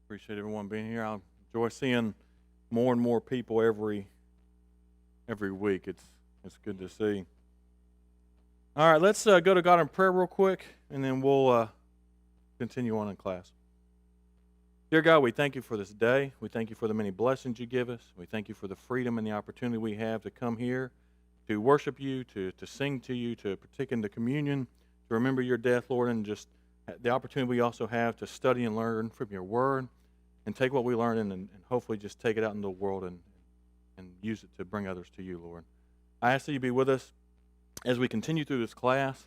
Appreciate everyone being here. I enjoy seeing more and more people every week. It's good to see. All right, let's go to God in prayer real quick, and then we'll continue on in class. Dear God, we thank you for this day. We thank you for the many blessings you give us. We thank you for the freedom and the opportunity we have to come here, to worship you, to sing to you, to partake in the communion, to remember your death, Lord, and just the opportunity we also have to study and learn from your word and take what we learn and hopefully just take it out into the world and use it to bring others to you, Lord. I ask that you be with us as we continue through this class.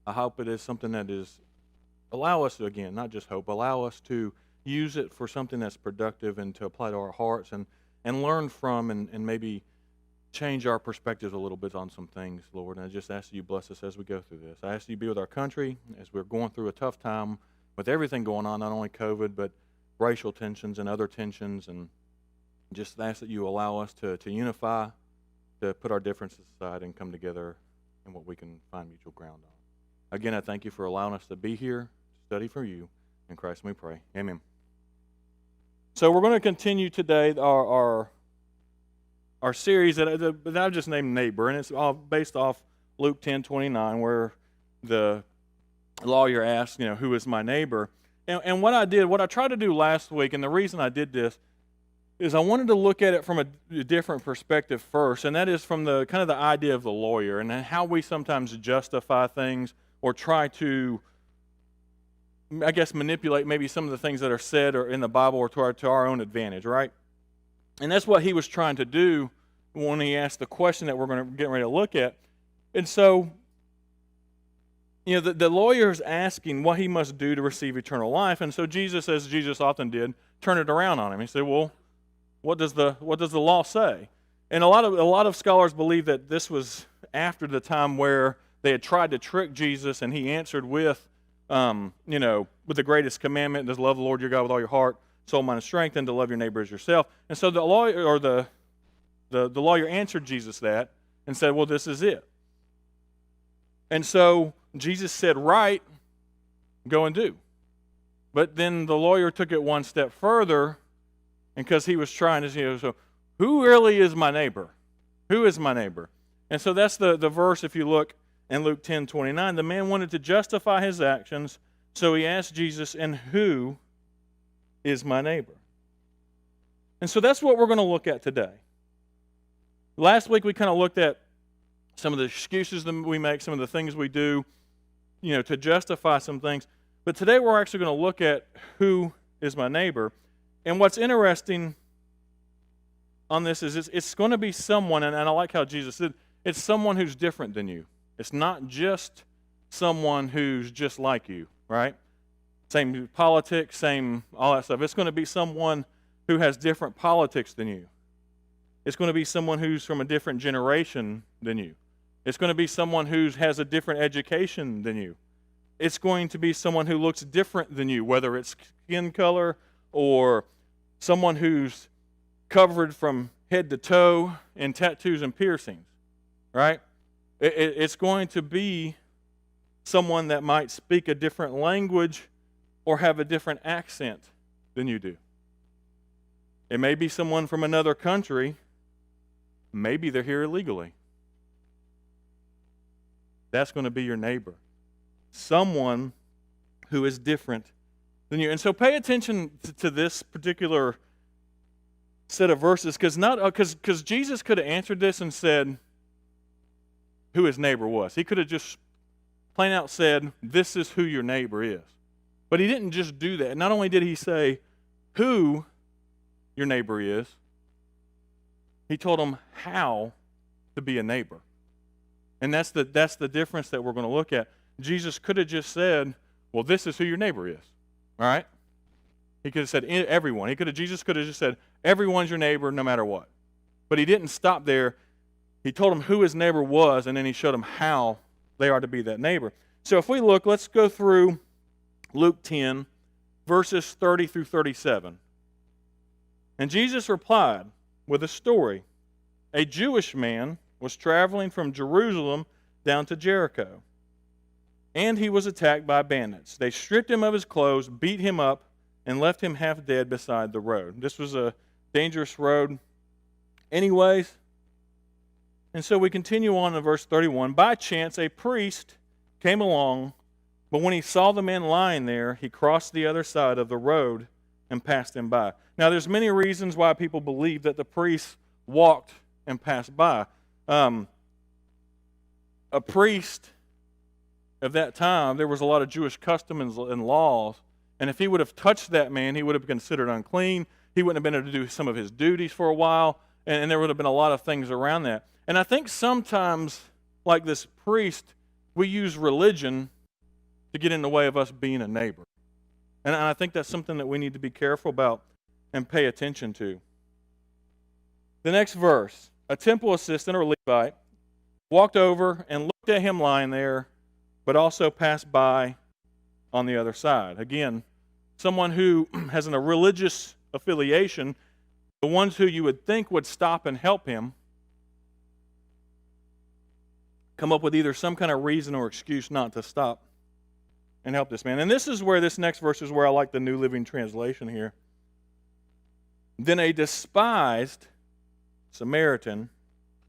I hope it is something that is, allow us to, again, not just hope, allow us to use it for something that's productive and to apply to our hearts and learn from and maybe change our perspectives a little bit on some things, Lord. And I just ask that you bless us as we go through this. I ask that you be with our country as we're going through a tough time with everything going on, not only COVID, but racial tensions and other tensions. And just ask that you allow us to unify, to put our differences aside and come together in what we can find mutual ground on. Again, I thank you for allowing us to be here, to study for you. In Christ we pray. Amen. So we're going to continue today our series that I've just named Neighbor, and it's all based off Luke 10:29, where the lawyer asks, who is my neighbor? And what I tried to do last week, and the reason I did this, is I wanted to look at it from a different perspective first, and that is from the kind of the idea of the lawyer and how we sometimes justify things or try to, I guess, manipulate maybe some of the things that are said or in the Bible or to our own advantage, right? And that's what he was trying to do when he asked the question that we're going to get ready to look at. And so, the lawyer is asking what he must do to receive eternal life. And so Jesus, as Jesus often did, turned it around on him. He said, well, what does the law say? And a lot of scholars believe that this was after the time where they had tried to trick Jesus, and he answered with the greatest commandment, to love the Lord your God with all your heart, soul, mind, and strength, and to love your neighbor as yourself. And so the lawyer, or the lawyer answered Jesus that and said, well, this is it. And so Jesus said, right, go and do. But then the lawyer took it one step further, and because he was trying to, so who really is my neighbor? Who is my neighbor? And so that's the verse, if you look in Luke 10:29, the man wanted to justify his actions, so he asked Jesus, and who is my neighbor? And so that's what we're going to look at today. Last week we kind of looked at some of the excuses that we make, some of the things we do, to justify some things. But today we're actually going to look at who is my neighbor. And what's interesting on this is it's going to be someone, and I like how Jesus said, it's someone who's different than you. It's not just someone who's just like you, right? Same politics, same all that stuff. It's going to be someone who has different politics than you. It's going to be someone who's from a different generation than you. It's going to be someone who has a different education than you. It's going to be someone who looks different than you, whether it's skin color or someone who's covered from head to toe in tattoos and piercings, right? It's going to be someone that might speak a different language or have a different accent than you do. It may be someone from another country. Maybe they're here illegally. That's going to be your neighbor. Someone who is different than you. And so pay attention to this particular set of verses, because Jesus could have answered this and said who his neighbor was. He could have just plain out said, this is who your neighbor is. But he didn't just do that. Not only did he say who your neighbor is, he told them how to be a neighbor. And that's the difference that we're going to look at. Jesus could have just said, well, this is who your neighbor is. All right? He could have said everyone. Jesus could have just said, everyone's your neighbor no matter what. But he didn't stop there. He told them who his neighbor was, and then he showed them how they are to be that neighbor. So if we look, let's go through Luke 10, verses 30 through 37. And Jesus replied with a story. A Jewish man was traveling from Jerusalem down to Jericho, and he was attacked by bandits. They stripped him of his clothes, beat him up, and left him half dead beside the road. This was a dangerous road anyways. And so we continue on in verse 31. By chance, a priest came along, but when he saw the man lying there, he crossed the other side of the road and passed him by. Now, there's many reasons why people believe that the priest walked and passed by. A priest of that time, there was a lot of Jewish customs and laws, and if he would have touched that man, he would have been considered unclean. He wouldn't have been able to do some of his duties for a while, and there would have been a lot of things around that. And I think sometimes, like this priest, we use religion to get in the way of us being a neighbor. And I think that's something that we need to be careful about and pay attention to. The next verse, a temple assistant or Levite walked over and looked at him lying there, but also passed by on the other side. Again, someone who has a religious affiliation, the ones who you would think would stop and help him, come up with either some kind of reason or excuse not to stop and help this man. And this is where this next verse is where I like the New Living Translation here. Then a despised Samaritan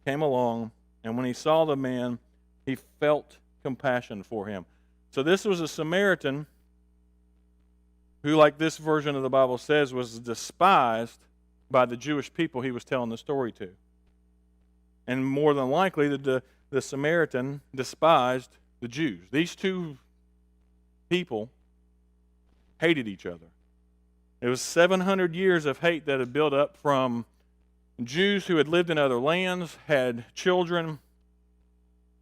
came along, and when he saw the man, he felt compassion for him. So this was a Samaritan who, like this version of the Bible says, was despised by the Jewish people he was telling the story to. And more than likely, the Samaritan despised the Jews. These two people hated each other. It was 700 years of hate that had built up from Jews who had lived in other lands, had children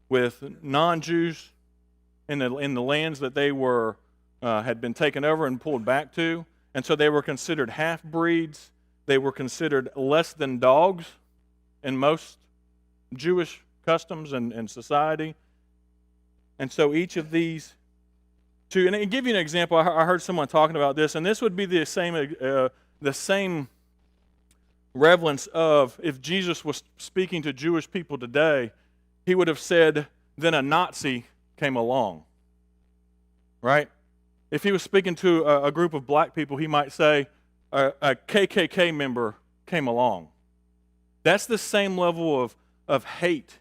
with non-Jews in the lands that they were had been taken over and pulled back to, and so they were considered half-breeds. They were considered less than dogs in most Jewish customs and society. And so each of these two, and to give you an example, I heard someone talking about this, and this would be the same relevance of if Jesus was speaking to Jewish people today, he would have said, then a Nazi came along, right? If he was speaking to a group of black people, he might say, a KKK member came along. That's the same level of hate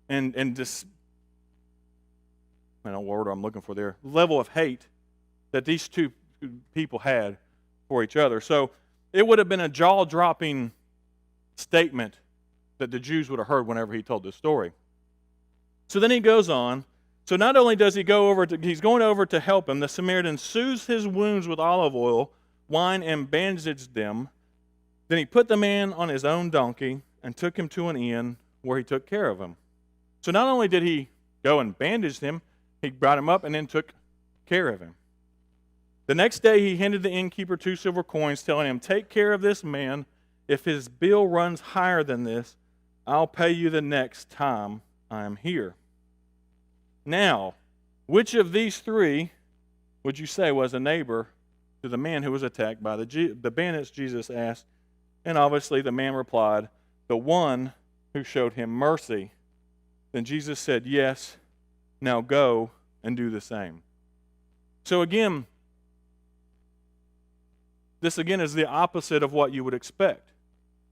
and this, I don't know what word I'm looking for there, level of hate that these two people had for each other. So it would have been a jaw-dropping statement that the Jews would have heard whenever he told this story. So then he goes on. So not only does he go over he's going over to help him, the Samaritan soothes his wounds with olive oil, wine, and bandaged them. Then he put the man on his own donkey and took him to an inn where he took care of him. So not only did he go and bandage him, he brought him up and then took care of him. The next day he handed the innkeeper 2 silver coins, telling him, take care of this man. If his bill runs higher than this, I'll pay you the next time I am here. Now, which of these 3 would you say was a neighbor to the man who was attacked by the bandits, Jesus asked. And obviously the man replied, the one who showed him mercy. Then Jesus said, yes, now go and do the same. So again, this again is the opposite of what you would expect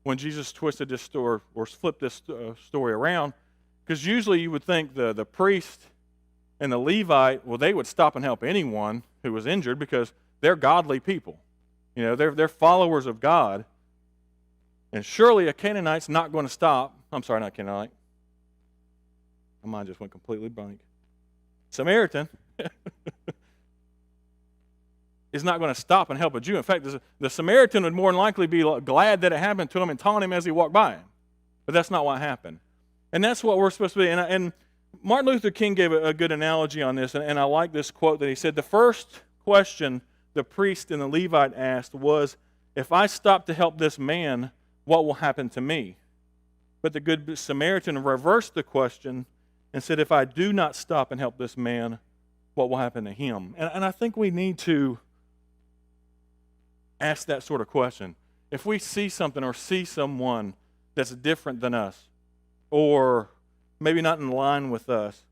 when Jesus twisted this story or flipped this story around. Because usually you would think the priest and the Levite, well, they would stop and help anyone who was injured because they're godly people. You know, they're followers of God. And surely a Canaanite's not going to stop. I'm sorry, not Canaanite. My mind just went completely blank. Samaritan is not going to stop and help a Jew. In fact, the Samaritan would more than likely be glad that it happened to him and taunt him as he walked by him. But that's not what happened. And that's what we're supposed to be. And Martin Luther King gave a good analogy on this, and I like this quote that he said, the first question the priest and the Levite asked was, if I stop to help this man, what will happen to me? But the good Samaritan reversed the question and said, if I do not stop and help this man, what will happen to him? And I think we need to ask that sort of question. If we see something or see someone that's different than us, or maybe not in line with us,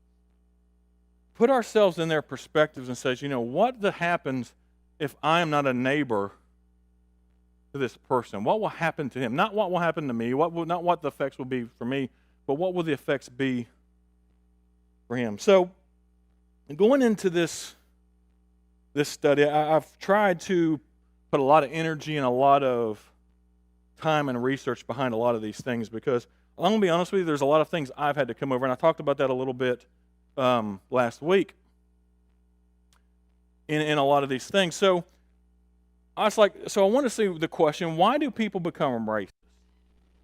put ourselves in their perspectives and say, you know, what happens if I am not a neighbor to this person? What will happen to him? Not what will happen to me, not what the effects will be for me, but what will the effects be for him? So, going into this study, I've tried to put a lot of energy and a lot of time and research behind a lot of these things because I'm going to be honest with you, there's a lot of things I've had to come over, and I talked about that a little bit last week in a lot of these things. So I want to see the question, why do people become racist?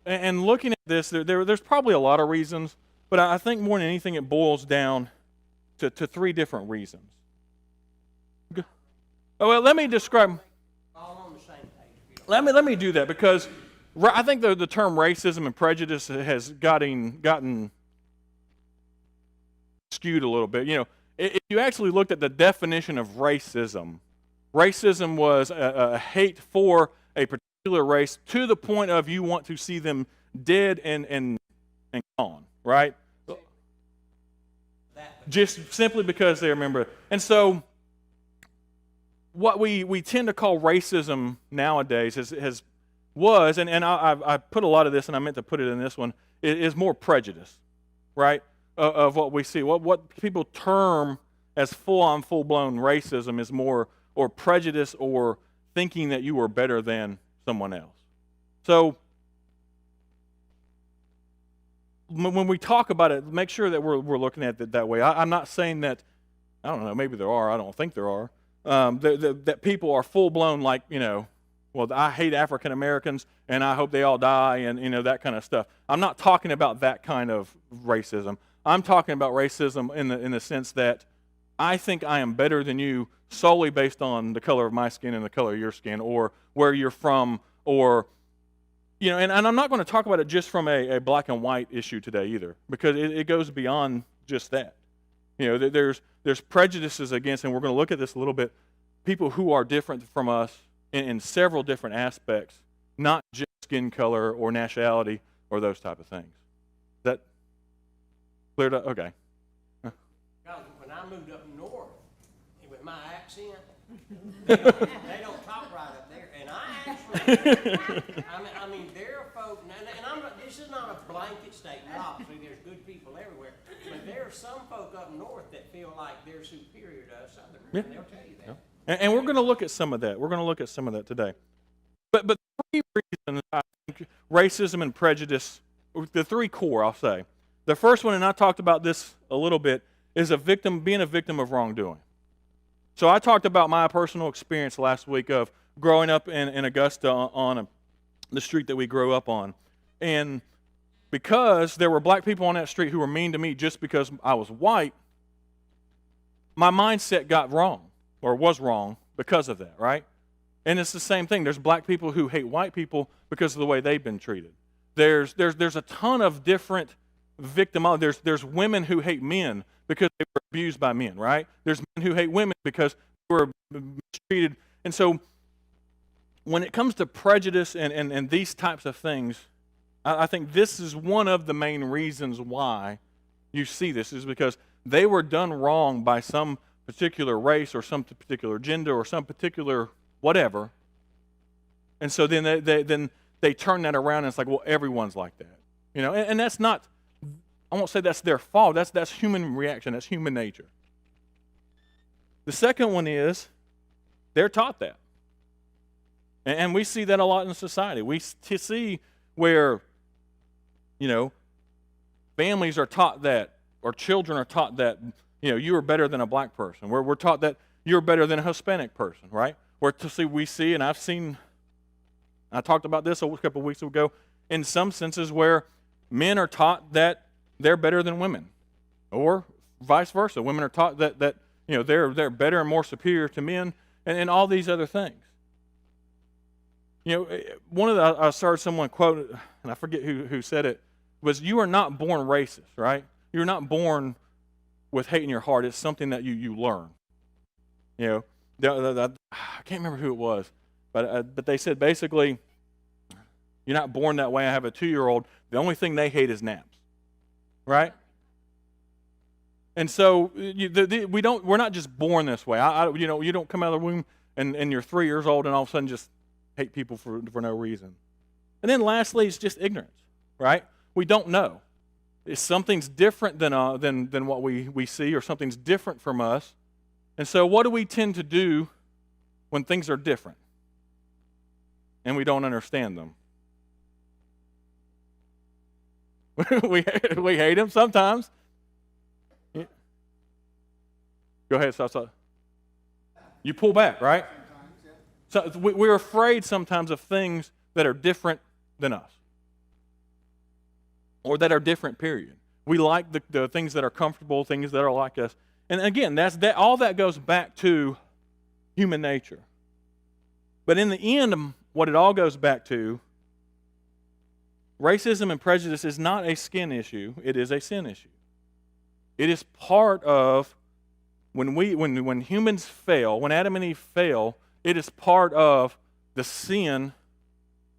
And looking at this, there's probably a lot of reasons, but I think more than anything it boils down to three different reasons. Oh, well, let me describe. All on the same page. Let me do that because I think the term racism and prejudice has gotten skewed a little bit. You know, if you actually looked at the definition of racism was a hate for a particular race to the point of you want to see them dead and gone, right? Just simply because they are a member. And so what we tend to call racism nowadays was, and I put a lot of this, and I meant to put it in this one, is more prejudice, right, of what we see. What people term as full-blown racism is more, or prejudice, or thinking that you are better than someone else. So when we talk about it, make sure that we're looking at it that way. I'm not saying that, I don't know, maybe there are, I don't think there are, that people are full-blown like, well, I hate African Americans and I hope they all die and, that kind of stuff. I'm not talking about that kind of racism. I'm talking about racism in the sense that I think I am better than you solely based on the color of my skin and the color of your skin or where you're from or, and I'm not going to talk about it just from a black and white issue today either because it goes beyond just that. There's prejudices against, and we're going to look at this a little bit, people who are different from us in several different aspects, not just skin color or nationality or those type of things. Is that cleared up? Okay. When I moved up north, with my accent, they don't talk right up there. And I actually, I mean, there are folk, and this is not a blanket statement, obviously, there's good people everywhere, but there are some folk up north that feel like they're superior to us Southerners, and they'll tell you that. And we're going to look at some of that. We're going to look at some of that today. But three reasons I think racism and prejudice, the three core, I'll say. The first one, and I talked about this a little bit, is being a victim of wrongdoing. So I talked about my personal experience last week of growing up in Augusta on the street that we grew up on. And because there were black people on that street who were mean to me just because I was white, my mindset got wrong, or was wrong because of that, right? And it's the same thing. There's black people who hate white people because of the way they've been treated. There's a ton of different there's women who hate men because they were abused by men, right? There's men who hate women because they were mistreated. And so when it comes to prejudice and these types of things, I think this is one of the main reasons why you see this is because they were done wrong by some particular race or some particular gender or some particular whatever. And so then they turn that around and it's like, well, everyone's like that. And that's not, I won't say that's their fault. That's human reaction. That's human nature. The second one is they're taught that. And we see that a lot in society. We see where, families are taught that, or children are taught that, you are better than a black person. We're taught that you're better than a Hispanic person, right? We see, and I've seen, I talked about this a couple of weeks ago, in some senses where men are taught that they're better than women, or vice versa. Women are taught that they're better and more superior to men, and all these other things. I started someone quote, and I forget who said it, was you are not born racist, right? You're not born with hate in your heart. It's something that you learn. I can't remember who it was, but they said basically, you're not born that way. I have a 2-year-old. The only thing they hate is naps. Right? And so we're not just born this way. You don't come out of the womb and you're 3 years old and all of a sudden just hate people for no reason. And then lastly, it's just ignorance, right? We don't know. If something's different than what we see, or something's different from us. And so what do we tend to do when things are different and we don't understand them? we hate them sometimes. Yeah. Go ahead, stop. You pull back, right? So we're afraid sometimes of things that are different than us, or that are different, period. We like the things that are comfortable, things that are like us. And again, all that goes back to human nature. But in the end, what it all goes back to, racism and prejudice is not a skin issue, it is a sin issue. It is part of when humans fail, when Adam and Eve fail, it is part of the sin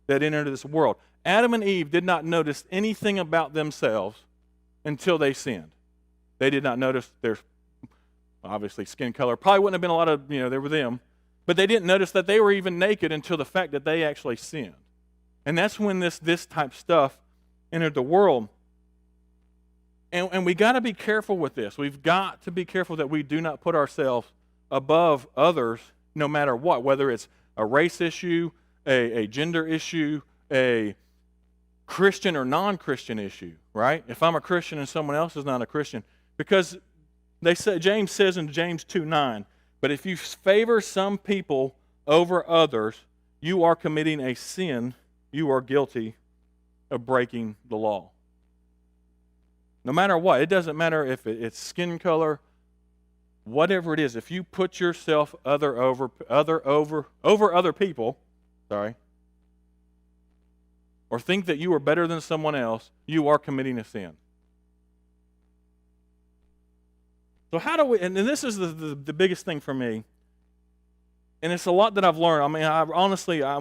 that entered this world. Adam and Eve did not notice anything about themselves until they sinned. They did not notice their, obviously, skin color. Probably wouldn't have been a lot of, they were them. But they didn't notice that they were even naked until the fact that they actually sinned. And that's when this type of stuff entered the world. And we got to be careful with this. We've got to be careful that we do not put ourselves above others no matter what, whether it's a race issue, a gender issue, a Christian or non-Christian issue, right? If I'm a Christian and someone else is not a Christian. Because James says in James 2:9, but if you favor some people over others, you are committing a sin. You are guilty of breaking the law. No matter what, it doesn't matter if it's skin color, whatever it is. If you put yourself over other people, or think that you are better than someone else, you are committing a sin. So how do we? And this is the biggest thing for me. And it's a lot that I've learned. I mean,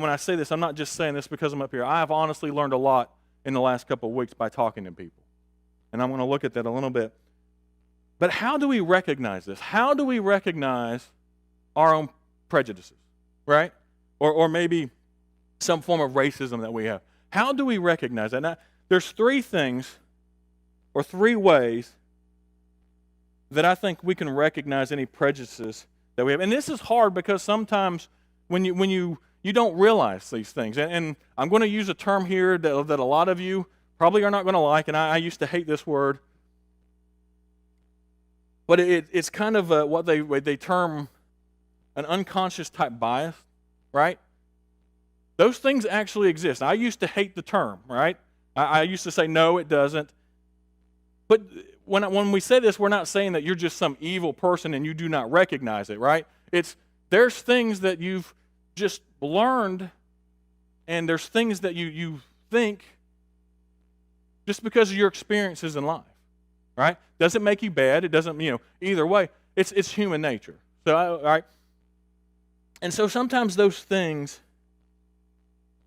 when I say this, I'm not just saying this because I'm up here. I have honestly learned a lot in the last couple of weeks by talking to people. And I'm going to look at that a little bit. But how do we recognize this? How do we recognize our own prejudices, right? Or maybe some form of racism that we have. How do we recognize that? Now, there's 3 things or 3 ways that I think we can recognize any prejudices that we have. And this is hard because sometimes when you don't realize these things, and I'm going to use a term here that a lot of you probably are not going to like, and I used to hate this word, but it's kind of what they term an unconscious type bias, right? Those things actually exist. I used to hate the term, right? I used to say, no, it doesn't. But when we say this, we're not saying that you're just some evil person and you do not recognize it, right? There's things that you've just learned, and there's things that you think just because of your experiences in life, right? Doesn't make you bad. It doesn't, either way. It's human nature. So, all right. And so sometimes those things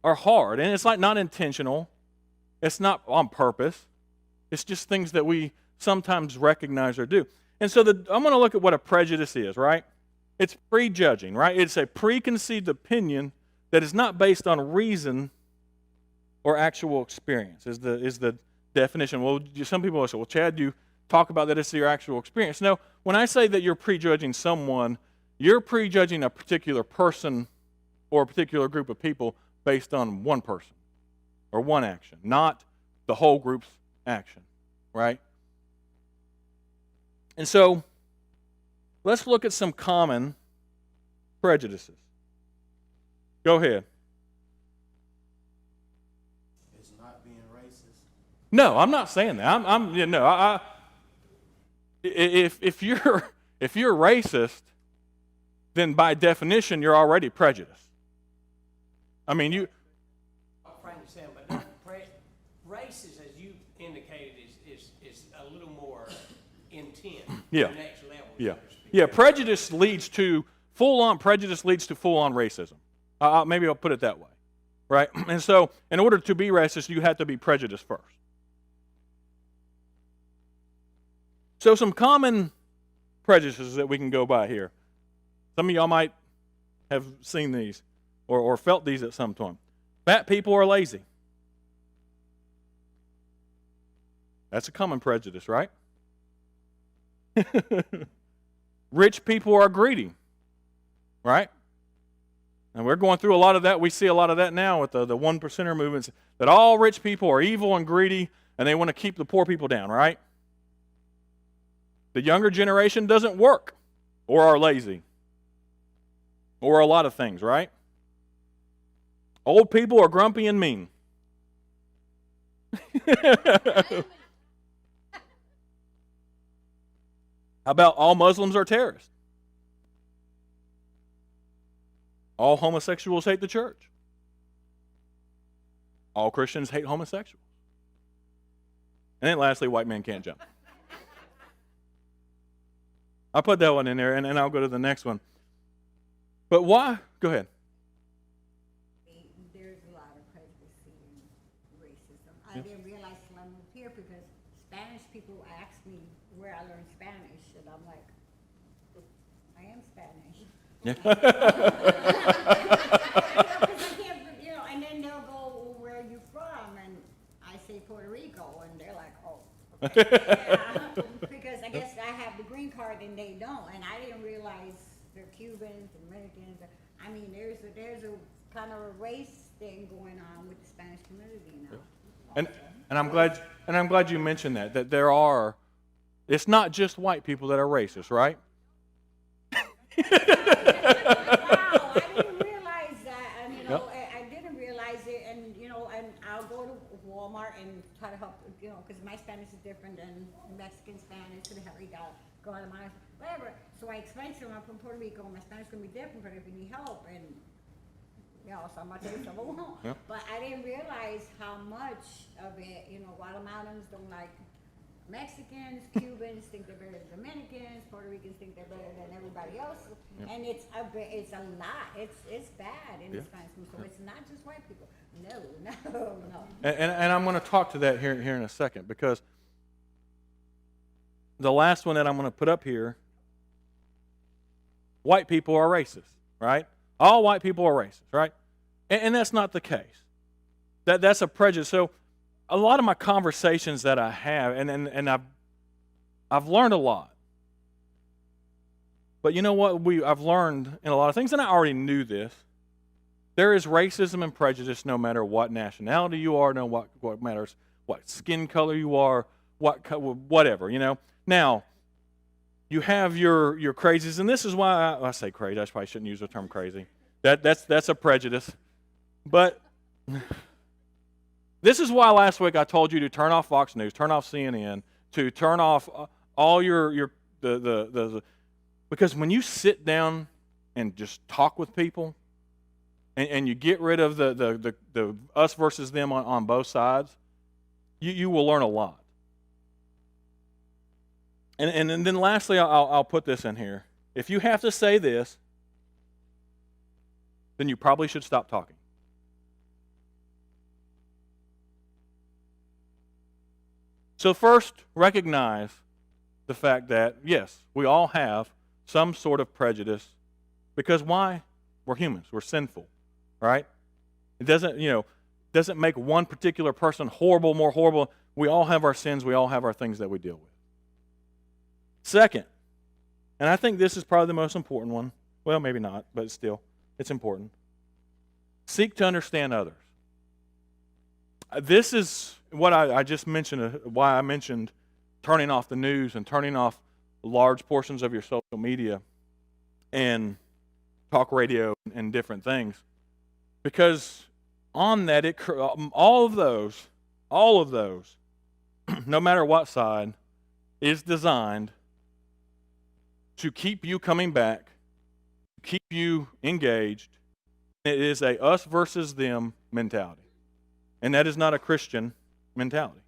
are hard, and it's like not intentional. It's not on purpose. It's just things that we sometimes recognize or do. And so I'm going to look at what a prejudice is, right? It's prejudging, right? It's a preconceived opinion that is not based on reason or actual experience, is the definition. Well, some people will say, well, Chad, you talk about that as your actual experience. No, when I say that you're prejudging someone, you're prejudging a particular person or a particular group of people based on one person or one action, not the whole group's action, right? And so let's look at some common prejudices. Go ahead. It's not being racist. No, I'm not saying that. If you're racist, then by definition you're already prejudiced. I mean, Frank is saying, but racist, as you indicated, is a little more intense. Yeah. The next level. Yeah. So to speak. Yeah, prejudice leads to full-on racism. Maybe I'll put it that way, right? And so, in order to be racist, you have to be prejudiced first. So, some common prejudices that we can go by here. Some of y'all might have seen these or felt these at some time. Fat people are lazy. That's a common prejudice, right? Rich people are greedy, right? And we're going through a lot of that. We see a lot of that now with the one percenter movements, that all rich people are evil and greedy, and they want to keep the poor people down, right? The younger generation doesn't work or are lazy or a lot of things, right? Old people are grumpy and mean. How about all Muslims are terrorists? All homosexuals hate the church. All Christians hate homosexuals. And then lastly, white men can't jump. I'll put that one in there, and I'll go to the next one. But why? Go ahead. There's a lot of prejudice and racism. I didn't realize till I moved here because Spanish people ask me where I learned Spanish, and I'm like, I am Spanish. Yeah. And then they'll go, well, where are you from? And I say Puerto Rico, and they're like, oh. Yeah, because I guess I have the green card and they don't, and I didn't realize they're Cubans, Dominicans. I mean, there's a kind of a race thing going on with the Spanish community now. And I'm glad you mentioned that there are. It's not just white people that are racist, right? Wow, I didn't realize that, and Yep. I didn't realize it, and and I'll go to Walmart and try to help, because my Spanish is different than Mexican Spanish, and we got Guatemalan, whatever. So I explained to them, I'm from Puerto Rico, my Spanish is gonna be different, but if you need help, and so I'm gonna tell you something. Yep. But I didn't realize how much of it, Guatemalans don't like Mexicans, Cubans think they're better than Dominicans, Puerto Ricans think they're better than everybody else, Yep. and it's a lot. It's bad in the Yep. Spanish movement. So it's not just white people. No. And I'm going to talk to that here in a second, because the last one that I'm going to put up here, white people are racist, right? All white people are racist, right? And that's not the case. That's a prejudice. So a lot of my conversations that I have, and I've learned a lot. But you know what? I've learned in a lot of things, and I already knew this. There is racism and prejudice no matter what nationality you are, no what matters what skin color you are, whatever, Now, you have your crazies, and this is why I say crazy. I probably shouldn't use the term crazy. That's a prejudice. But this is why last week I told you to turn off Fox News, turn off CNN, to turn off all because when you sit down and just talk with people, and you get rid of the us versus them on both sides, you will learn a lot. And then lastly, I'll put this in here. If you have to say this, then you probably should stop talking. So first, recognize the fact that, yes, we all have some sort of prejudice, because why? We're humans. We're sinful, right? It doesn't make one particular person horrible, more horrible. We all have our sins. We all have our things that we deal with. Second, and I think this is probably the most important one. Well, maybe not, but still, it's important. Seek to understand others. This is what I just mentioned, why I mentioned turning off the news and turning off large portions of your social media and talk radio and different things. Because on that, all of those, no matter what side, is designed to keep you coming back, keep you engaged. It is a us versus them mentality. And that is not a Christian mentality.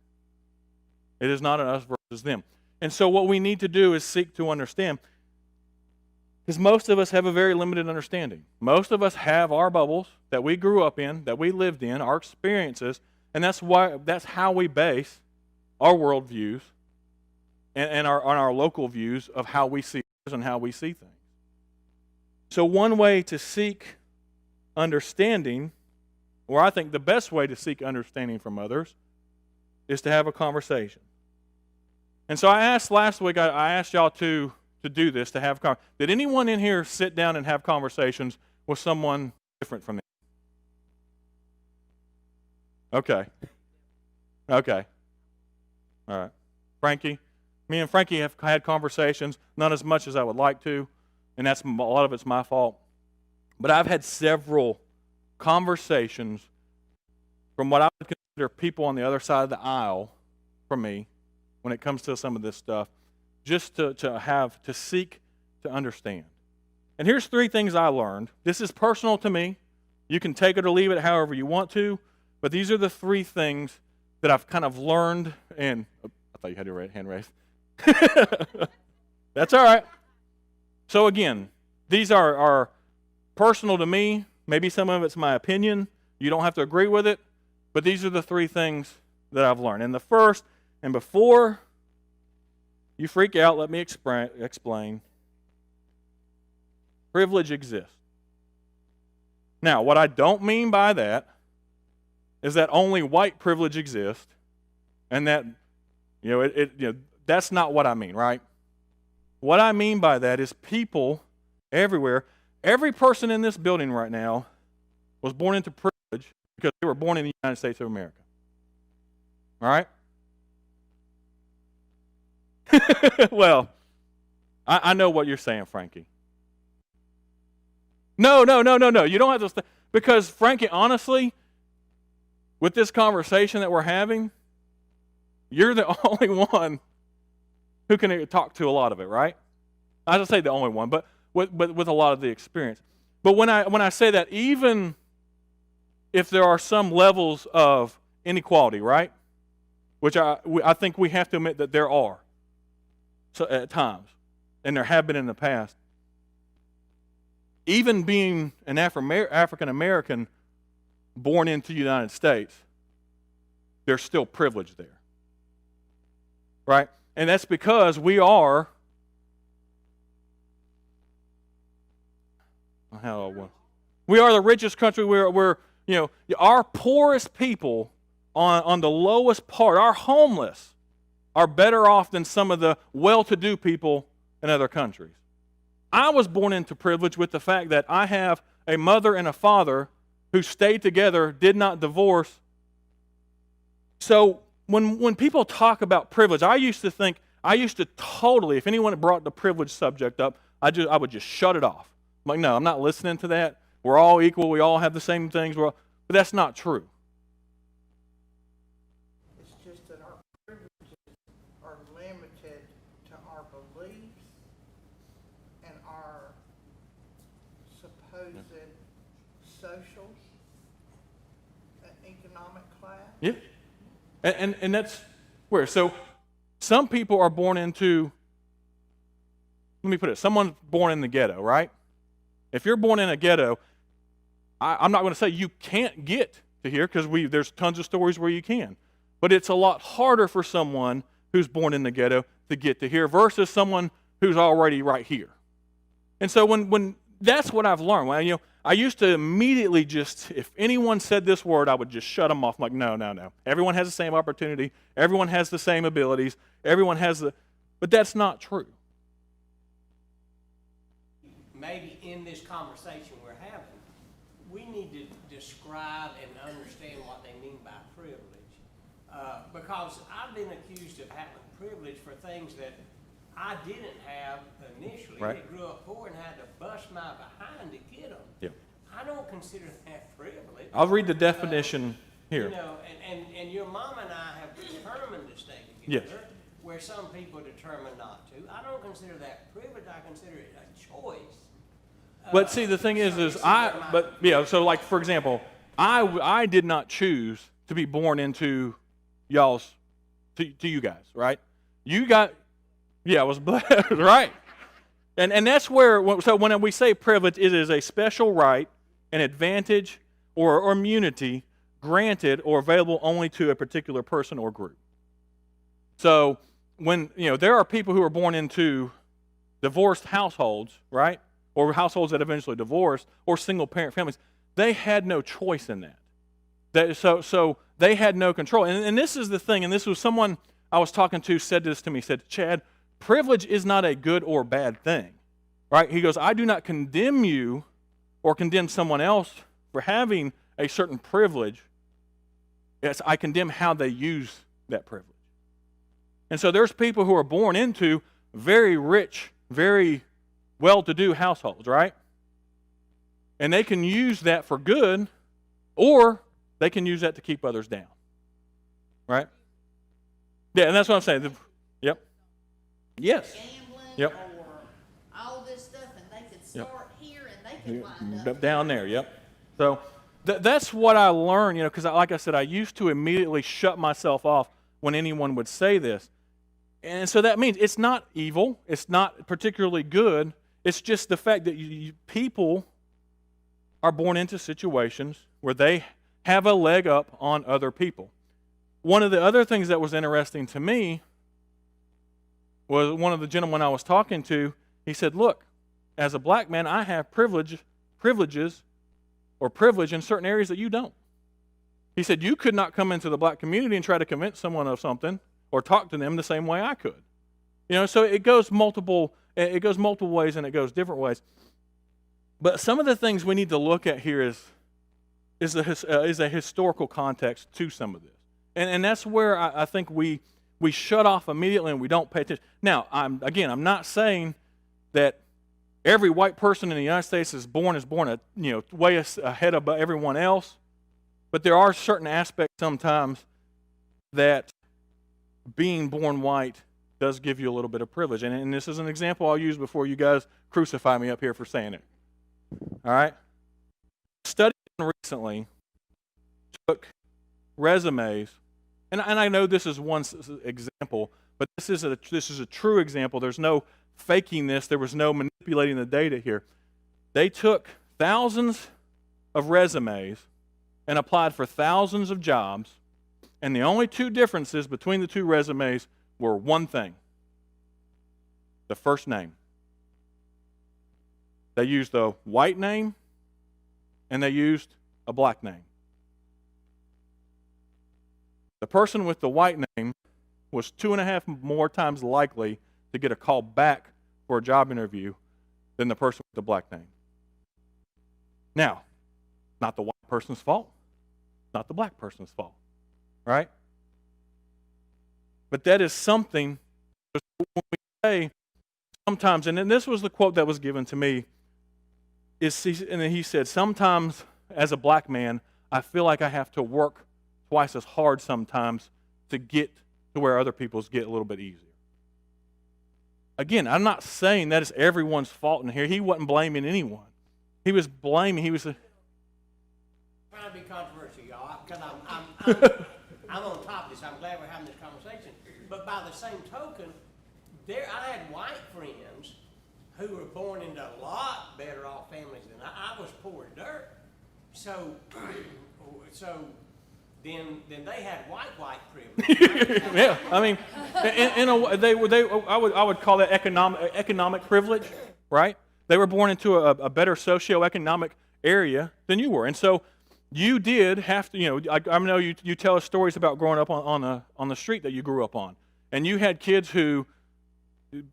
It is not an us versus them. And so what we need to do is seek to understand, because most of us have a very limited understanding. Most of us have our bubbles that we grew up in, that we lived in, our experiences, and that's how we base our worldviews and our local views of how we see others and how we see things. So one way to seek understanding, or I think the best way to seek understanding from others, is to have a conversation. And so I asked last week, I asked y'all to do this, to have did anyone in here sit down and have conversations with someone different from them? Okay. All right. Frankie? Me and Frankie have had conversations, not as much as I would like to, and a lot of it's my fault. But I've had several conversations from what I would consider people on the other side of the aisle from me when it comes to some of this stuff, just to seek to understand. And here's 3 things I learned. This is personal to me. You can take it or leave it however you want to, but these are the 3 things that I've kind of learned, and I thought you had your hand raised. That's all right. So again, these are personal to me. Maybe some of it's my opinion. You don't have to agree with it, but these are the 3 things that I've learned. And the first, and before you freak out, let me explain. Privilege exists. Now, what I don't mean by that is that only white privilege exists, and that that's not what I mean, right? What I mean by that is people everywhere. Every person in this building right now was born into privilege because they were born in the United States of America. All right? Well, I know what you're saying, Frankie. No. You don't have to. Because, Frankie, honestly, with this conversation that we're having, you're the only one who can talk to a lot of it, right? I don't say the only one, but with a lot of the experience. But when I say that, even if there are some levels of inequality, right? Which I think we have to admit that there are, so at times, and there have been in the past. Even being an African American born into the United States, there's still privilege there, right? And that's because we are the richest country. We're our poorest people on the lowest part, our homeless, are better off than some of the well-to-do people in other countries. I was born into privilege with the fact that I have a mother and a father who stayed together, did not divorce. So when people talk about privilege, I used to totally, if anyone brought the privilege subject up, I would just shut it off. I'm like, no, I'm not listening to that. We're all equal. We all have the same things. But that's not true. It's just that our privileges are limited to our beliefs and our supposed social and economic class. Yeah. And that's where. So some people are born into, let me put it, someone's born in the ghetto, right? If you're born in a ghetto, I'm not going to say you can't get to here, because there's tons of stories where you can. But it's a lot harder for someone who's born in the ghetto to get to here versus someone who's already right here. And so when that's what I've learned. When, I used to immediately just, if anyone said this word, I would just shut them off. I'm like, no. Everyone has the same opportunity. Everyone has the same abilities. But that's not true. Maybe in this conversation we're having, we need to describe and understand what they mean by privilege. Because I've been accused of having privilege for things that I didn't have initially. Right. I grew up poor and had to bust my behind to get them. Yeah. I don't consider that privilege. I'll read the definition here. And your mom and I have determined to stay Yes. together, where some people determine not to. I don't consider that privilege. I consider it a choice. But see, the thing is so like, for example, I did not choose to be born into to you guys, right? I was blessed, right? And that's where, so when we say privilege, it is a special right, an advantage, or immunity granted or available only to a particular person or group. So when, there are people who are born into divorced households, right? or households that eventually divorced, or single-parent families, they had no choice in that. So they had no control. And this is the thing, and this was someone I was talking to said this to me, said, Chad, privilege is not a good or bad thing, right? He goes, I do not condemn you or condemn someone else for having a certain privilege. Yes, I condemn how they use that privilege. And so there's people who are born into very rich, very well-to-do households, right? And they can use that for good, or they can use that to keep others down, right? Yeah, and that's what I'm saying. Yep. Yes. Gambling Yep. or all this stuff, and they could start here and they could wind Up up down there, yep. So that's what I learned, because like I said, I used to immediately shut myself off when anyone would say this. And so that means it's not evil, it's not particularly good, it's just the fact that people are born into situations where they have a leg up on other people. One of the other things that was interesting to me was one of the gentlemen I was talking to, he said, look, as a black man, I have privilege in certain areas that you don't. He said, you could not come into the black community and try to convince someone of something or talk to them the same way I could. So it goes multiple ways and it goes different ways. But some of the things we need to look at here is a historical context to some of this. And that's where I think we shut off immediately and we don't pay attention. Now, I'm not saying that every white person in the United States is born way ahead of everyone else, but there are certain aspects sometimes that being born white does give you a little bit of privilege. And this is an example I'll use before you guys crucify me up here for saying it. All right? Studies recently took resumes, and I know this is one example, but this is a true example. There's no faking this. There was no manipulating the data here. They took thousands of resumes and applied for thousands of jobs, and the only two differences between the two resumes were one thing: the first name. They used a white name and they used a black name. The person with the white name was 2.5 more times likely to get a call back for a job interview than the person with the black name. Now, not the white person's fault, not the black person's fault, right? But that is something when we say sometimes, and then this was the quote that was given to me, and he said, sometimes as a black man, I feel like I have to work twice as hard sometimes to get to where other people's get a little bit easier. Again, I'm not saying that is everyone's fault in here. He wasn't blaming anyone. He was trying to be controversial, y'all, because I'm on top of this. I'm glad we're having this conversation. But by the same token, I had white friends who were born into a lot better off families than I was poor as dirt. So then they had white privilege. Yeah, I mean, in a way, I would call that economic privilege, right? They were born into a better socioeconomic area than you were, and so you did have to. I know you tell us stories about growing up on the street that you grew up on, and you had kids who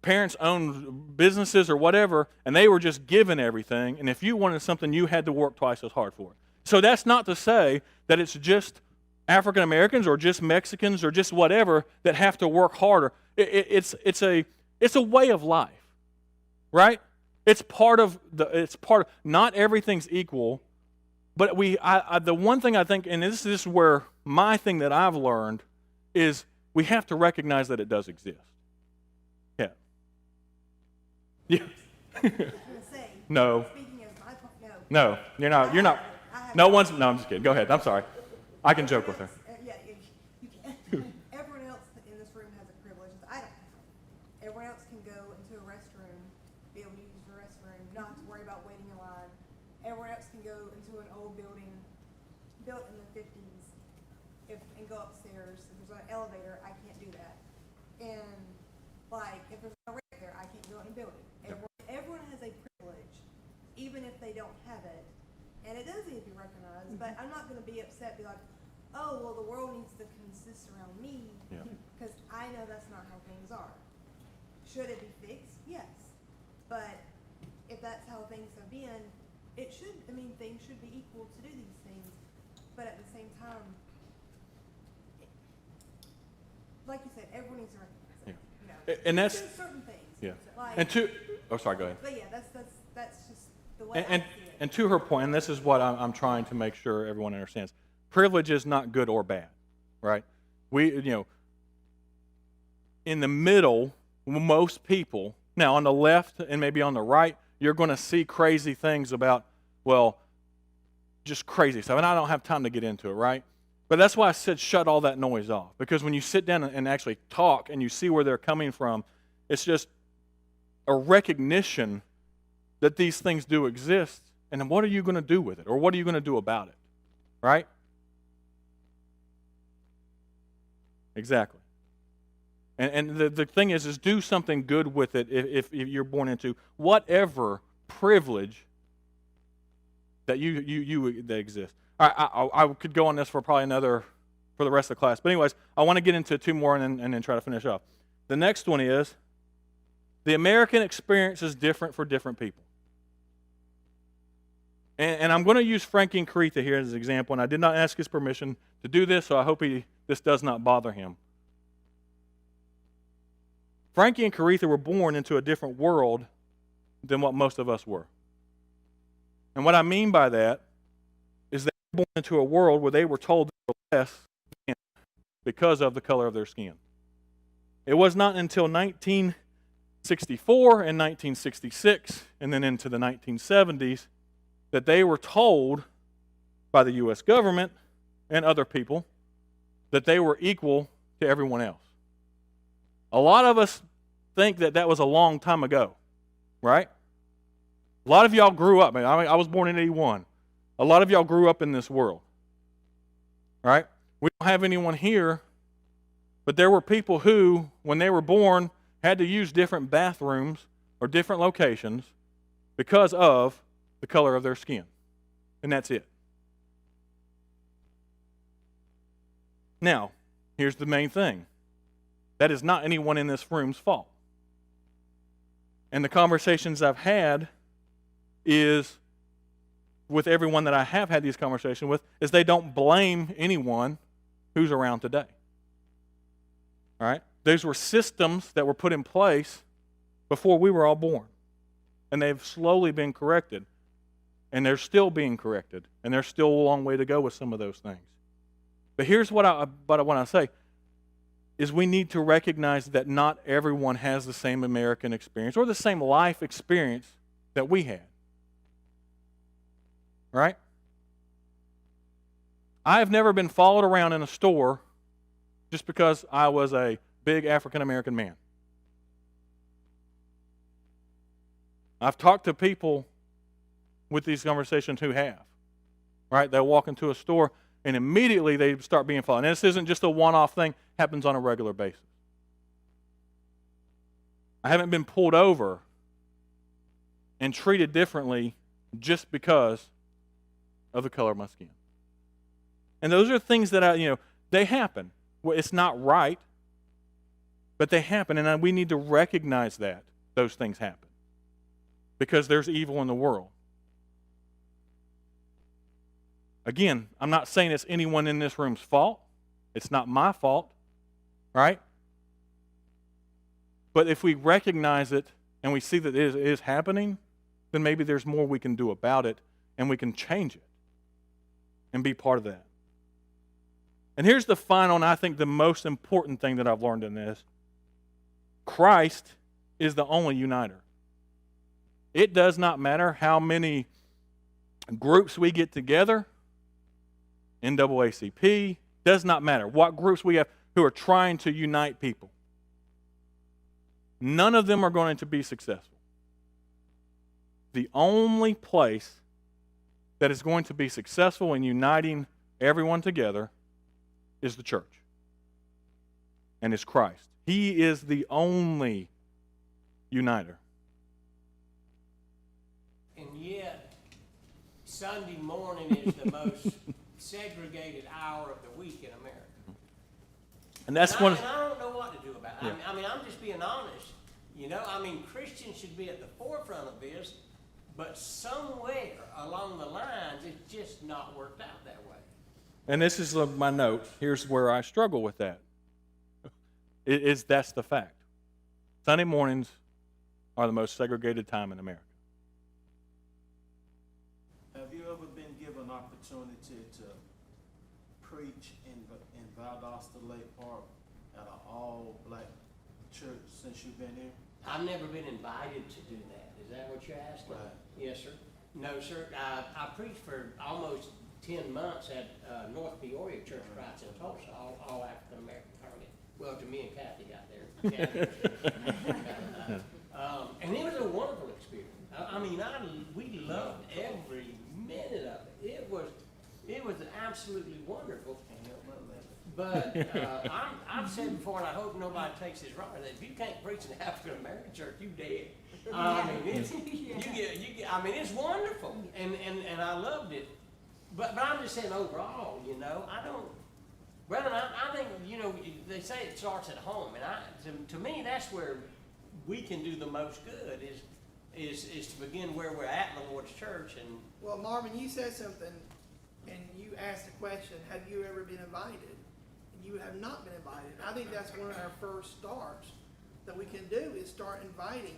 parents owned businesses or whatever, and they were just given everything, and if you wanted something, you had to work twice as hard for it. So that's not to say that it's just African Americans or just Mexicans or just whatever that have to work harder. It's a way of life, right? It's part of not everything's equal, but the one thing I think, and this is where my thing that I've learned is we have to recognize that it does exist. Yeah. Yeah. No. Speaking of my point, No, you're not. You're not. No, I'm just kidding. Go ahead. I'm sorry. I can joke with her. Yeah, you can. Everyone else in this room has a privilege that I don't have. Everyone else can go into a restroom, be able to use the restroom, not have to worry about waiting in line. Everyone else can go into an old building built in the 50s and go upstairs. If there's an elevator, I can't do that. And if there's no rate there, I can't go in a building. Everyone has a privilege and it does need to be recognized, but I'm not gonna be upset, be like, oh, well, the world needs to consist around me, Yeah. because I know that's not how things are. Should it be fixed? Yes. But if that's how things have been, it should, I mean, things should be equal to do these things, but at the same time, like you said, everyone needs to recognize it. You know, And that's- there's certain things. Yeah. Like, And to, oh, sorry, go ahead. but yeah, that's just the way And, I see it. and to her point, and this is what I'm trying to make sure everyone understands, privilege is not good or bad, right? In the middle, most people, now on the left and maybe on the right, you're going to see crazy things about, well, just crazy stuff. And I don't have time to get into it, right? But that's why I said shut all that noise off. Because when you sit down and actually talk and you see where they're coming from, it's just a recognition that these things do exist. And then what are you going to do with it? Or what are you going to do about it? Right? Exactly. And the thing is do something good with it if you're born into whatever privilege that that exists. I could go on this for probably for the rest of the class. But anyways, I want to get into two more and then try to finish off. The next one is the American experience is different for different people. And I'm going to use Frankie and Caretha here as an example, and I did not ask his permission to do this, so I hope this does not bother him. Frankie and Caretha were born into a different world than what most of us were. And what I mean by that is they were born into a world where they were told they were less than because of the color of their skin. It was not until 1964 and 1966 and then into the 1970s that they were told by the U.S. government and other people that they were equal to everyone else. A lot of us think that was a long time ago, right? A lot of y'all grew up. I was born in 81. A lot of y'all grew up in this world, right? We don't have anyone here, but there were people who, when they were born, had to use different bathrooms or different locations because of the color of their skin. And that's it. Now, here's the main thing. That is not anyone in this room's fault. And the conversations I've had is with everyone that I have had these conversations with is they don't blame anyone who's around today. All right? Those were systems that were put in place before we were all born. And they've slowly been corrected. And they're still being corrected. And there's still a long way to go with some of those things. But here's what I want to say is we need to recognize that not everyone has the same American experience or the same life experience that we had. Right? I have never been followed around in a store just because I was a big African American man. I've talked to people with these conversations who have. Right? They'll walk into a store and immediately they start being followed. And this isn't just a one-off thing, happens on a regular basis. I haven't been pulled over and treated differently just because of the color of my skin. And those are things that they happen. Well, it's not right, but they happen, and we need to recognize that those things happen because there's evil in the world. Again, I'm not saying it's anyone in this room's fault. It's not my fault, right? But if we recognize it and we see that it is happening, then maybe there's more we can do about it and we can change it and be part of that. And here's the final and I think the most important thing that I've learned in this. Christ is the only uniter. It does not matter how many groups we get together, NAACP, does not matter what groups we have who are trying to unite people. None of them are going to be successful. The only place that is going to be successful in uniting everyone together is the church. And it's Christ. He is the only uniter. And yet, Sunday morning is the most segregated hour of the week in America. And that's And one. I don't know what to do about it. Yeah. I mean, I'm just being honest. You know, I mean, Christians should be at the forefront of this, but somewhere along the lines, it's just not worked out that way. And this is my note. Here's where I struggle with that. That's the fact. Sunday mornings are the most segregated time in America. Have you ever been given opportunity to preach in Valdosta Lake Park at an all-black church since you've been here? I've never been invited to do that. Is that what you're asking? Right. Yes, sir. No, sir. I preached for almost 10 months at North Peoria Church of Christ in Tulsa, all African American congregation. Well, to me and Kathy got there. And it was a wonderful experience. I mean, we loved every minute of it. It was absolutely wonderful. Can't help but love it. But I've said before, and I hope nobody takes this wrong, that if you can't preach in an African American church, you dead. I mean, it's wonderful, and I loved it. But I'm just saying overall, you know, Brother, I think, you know, they say it starts at home, and to me, that's where we can do the most good is to begin where we're at in the Lord's church. And Well, Marvin, you said something, and you asked a question, have you ever been invited? You have not been invited. I think that's one of our first starts that we can do is start inviting.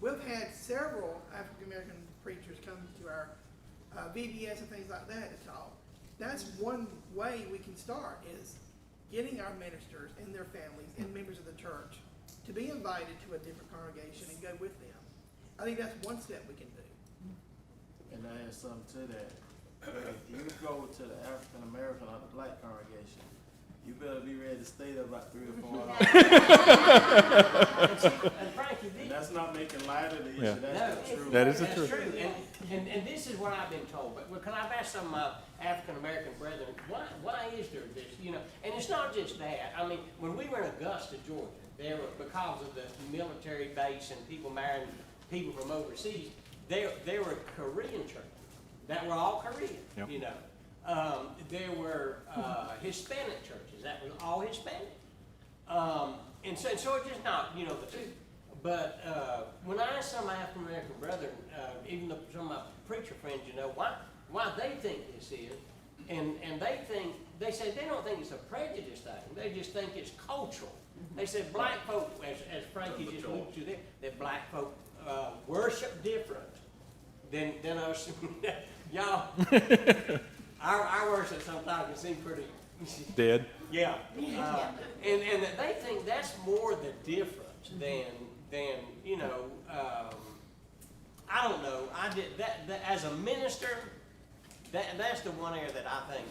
We've had several African-American preachers come to our VBS and things like that to talk. That's one way we can start is getting our ministers and their families and members of the church to be invited to a different congregation and go with them. I think that's one step we can do. And I add something to that. If you go to the African American or the black congregation, you better be ready to stay there about 3 or 4 hours. and frankly, And that's not making light of the issue, Yeah. that's the truth. That is the That's truth. true. And this is what I've been told. But because I've asked some of my African American brethren, why is there this? You know, and it's not just that. I mean, when we were in Augusta, Georgia, there were, because of the military base and people marrying people from overseas, there were Korean churches that were all Korean. Yep. You know, there were Hispanic churches that were all Hispanic. And so it's just not, you know, the truth. But when I ask some of my African American brethren, even some of my preacher friends, you know, why they think this is, and they say they don't think it's a prejudice thing. They just think it's cultural. They said black folk, as Frankie just alluded to there, that black folk worship different than us. Y'all, our worship sometimes can seem pretty Dead. yeah. And that they think that's more the difference than you know, I don't know. I did that as a minister, that's the one area that I think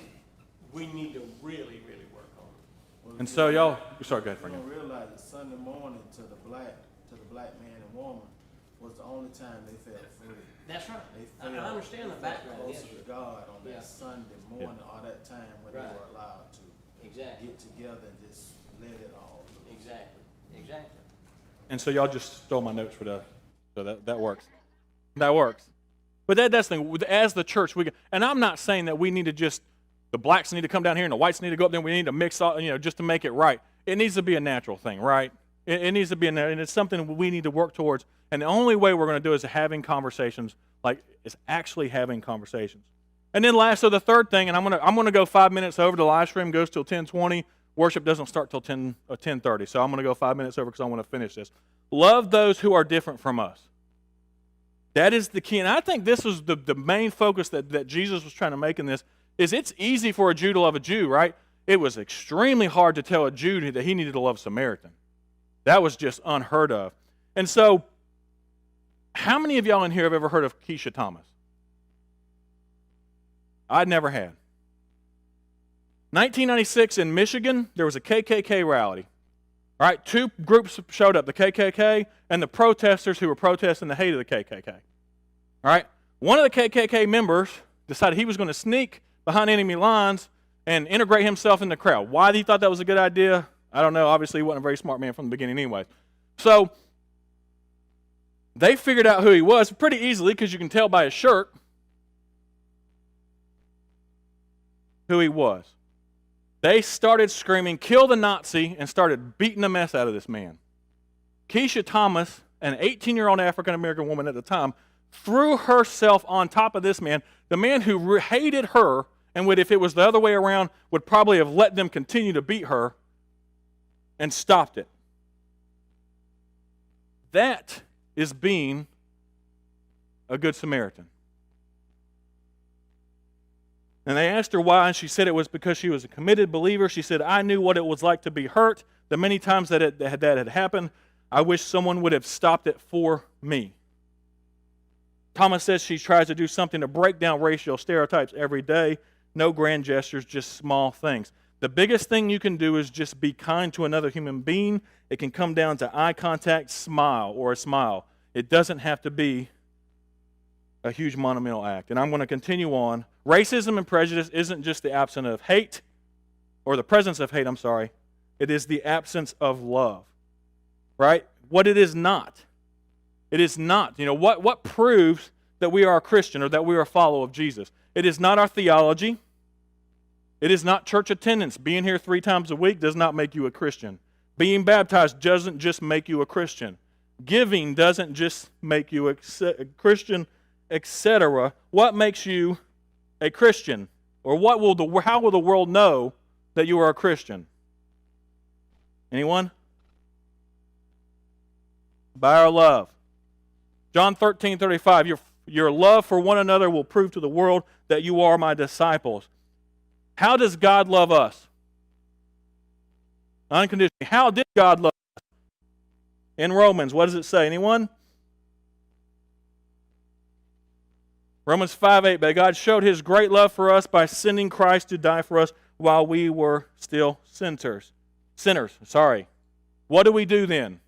we need to really, really work on. Well, And so y'all, sorry, go ahead, You Frank. don't realize that Sunday morning to the black man and woman was the only time they felt free. That's right. They I felt understand the background. Yes, closer sir. to God on Yeah. that Sunday morning or that time when they Right. were allowed to Exactly. get together and just let it all loose. Exactly. And so y'all just stole my notes for that. So that works. That works. But that's the thing. As the church, and I'm not saying that we need to just, the blacks need to come down here and the whites need to go up there and we need to mix all, you know, just to make it right. It needs to be a natural thing, right? It needs to be, and it's something we need to work towards. And the only way we're going to do is having conversations, like it's actually having conversations. And then last, so the third thing, and I'm gonna go 5 minutes over. The live stream goes till 10:20. Worship doesn't start till 10:30. So I'm gonna go 5 minutes over because I want to finish this. Love those who are different from us. That is the key, and I think this was the main focus that Jesus was trying to make in this. Is it's easy for a Jew to love a Jew, right? It was extremely hard to tell a Jew that he needed to love a Samaritan. That was just unheard of. And so, how many of y'all in here have ever heard of Keisha Thomas? I never had. 1996 in Michigan, there was a KKK rally. All right, 2 groups showed up, the KKK and the protesters who were protesting the hate of the KKK. All right, one of the KKK members decided he was going to sneak behind enemy lines and integrate himself in the crowd. Why he thought that was a good idea, I don't know. Obviously, he wasn't a very smart man from the beginning anyway. So, they figured out who he was pretty easily because you can tell by his shirt. who he was. They started screaming, "Kill the Nazi," and started beating the mess out of this man. Keisha Thomas, an 18-year-old African-American woman at the time, threw herself on top of this man, the man who hated her and would, if it was the other way around, would probably have let them continue to beat her, and stopped it. That is being a good Samaritan. And they asked her why, and she said it was because she was a committed believer. She said, "I knew what it was like to be hurt. The many times that had happened, I wish someone would have stopped it for me." Thomas says she tries to do something to break down racial stereotypes every day. No grand gestures, just small things. The biggest thing you can do is just be kind to another human being. It can come down to eye contact, smile, or a smile. It doesn't have to be a huge monumental act. And I'm going to continue on. Racism and prejudice isn't just the absence of hate, or the presence of hate, I'm sorry. It is the absence of love. Right? What it is not. It is not. What proves that we are a Christian or that we are a follower of Jesus? It is not our theology. It is not church attendance. Being here 3 times a week does not make you a Christian. Being baptized doesn't just make you a Christian. Giving doesn't just make you a Christian, etc. What makes you a Christian? Or how will the world know that you are a Christian? Anyone? By our love. John 13:35, your love for one another will prove to the world that you are my disciples. How does God love us? Unconditionally. How did God love us? In Romans, what does it say? Anyone? Romans 5:8, but God showed his great love for us by sending Christ to die for us while we were still sinners. What do we do then?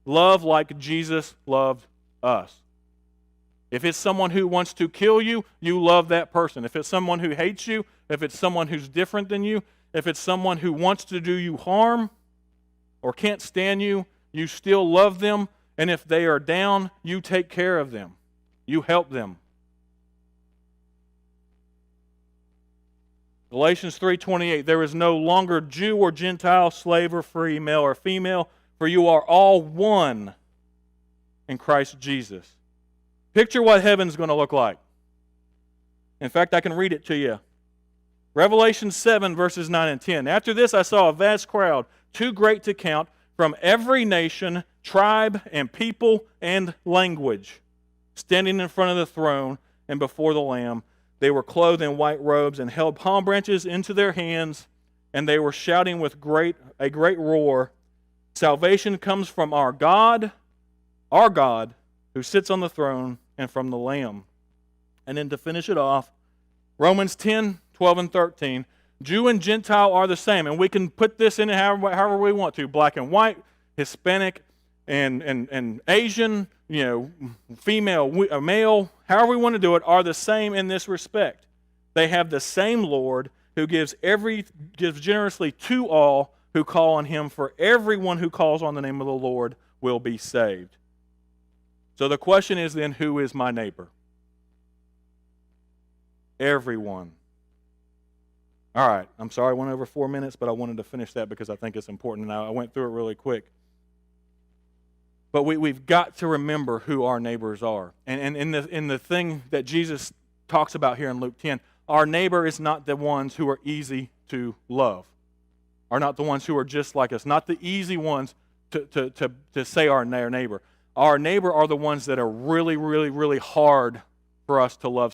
Love like Jesus loved us. If it's someone who wants to kill you, you love that person. If it's someone who hates you, if it's someone who's different than you, if it's someone who wants to do you harm or can't stand you, you still love them. And if they are down, you take care of them. You help them. Galatians 3:28, there is no longer Jew or Gentile, slave or free, male or female, for you are all one in Christ Jesus. Picture what heaven's going to look like. In fact, I can read it to you. Revelation 7, verses 9 and 10. After this I saw a vast crowd, too great to count, from every nation, tribe, and people, and language, standing in front of the throne and before the Lamb. They were clothed in white robes and held palm branches into their hands, and they were shouting with a great roar, "Salvation comes from our God, who sits on the throne, and from the Lamb." And then to finish it off, Romans 10:12 and 13, Jew and Gentile are the same, and we can put this in however we want to, black and white, Hispanic and Asian, female, male, however we want to do it, are the same in this respect. They have the same Lord who gives generously to all who call on him, for everyone who calls on the name of the Lord will be saved. So the question is then, who is my neighbor? Everyone. All right, I'm sorry I went over 4 minutes, but I wanted to finish that because I think it's important. Now I went through it really quick. But we've got to remember who our neighbors are. And in the thing that Jesus talks about here in Luke 10, our neighbor is not the ones who are easy to love, are not the ones who are just like us, not the easy ones to say our neighbor. Our neighbor are the ones that are really, really, really hard for us to love.